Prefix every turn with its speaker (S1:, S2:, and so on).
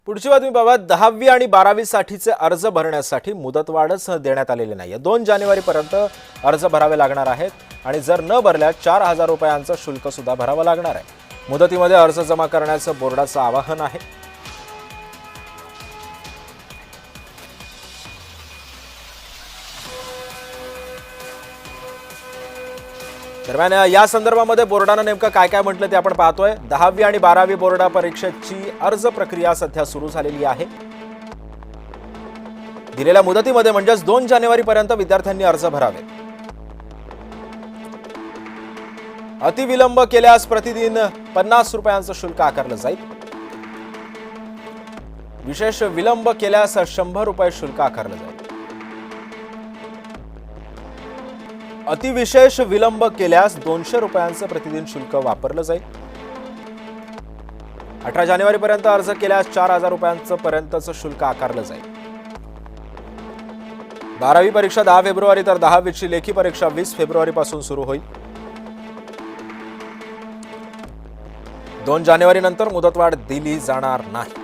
S1: पुढची बातमी बाबा 10वी आणि 12वी साठीचे अर्ज भरण्यासाठी मुदतवाढच देण्यात आलेली नाहीये। 2 जानेवारीपर्यंत अर्ज भरावे लागणार आहेत आणि जर न भरल्यास 4000 रुपयांचं शुल्क सुद्धा भरावं लागणार आहे। मुदतीमध्ये अर्ज जमा करण्याचं बोर्डाचं आवाहन आहे। दरम्यान या संदर्भामध्ये बोर्डाने नेमकं काय काय म्हटलं ते आपण पाहतोय। 10वी आणि 12वी बोर्ड परीक्षेची अर्ज प्रक्रिया सध्या सुरू झालेली आहे। दिलेल्या मुदतीमध्ये म्हणजेच 2 जानेवारीपर्यंत विद्यार्थ्यांनी अर्ज भरावे। अतिविलंब केल्यास प्रतिदिन 50 रुपयांचं शुल्क आकारलं जाईल। विशेष विलंब केल्यास 100 रुपये शुल्क आकारलं जाईल। अतिविशेष विलंब केल्यास 200 रुपयांचं प्रतिदिन शुल्क वापरलं जाईल। 18 जानेवारीपर्यंत अर्ज केल्यास 4000 रुपयांचं पर्यंतचं शुल्क आकारलं जाईल। 12वी परीक्षा 10 फेब्रुवारी तर 10वीची लेखी परीक्षा 20 फेब्रुवारी पासून सुरू होईल। 2 जानेवारी नंतर मुदतवाढ दिली जाणार नाही।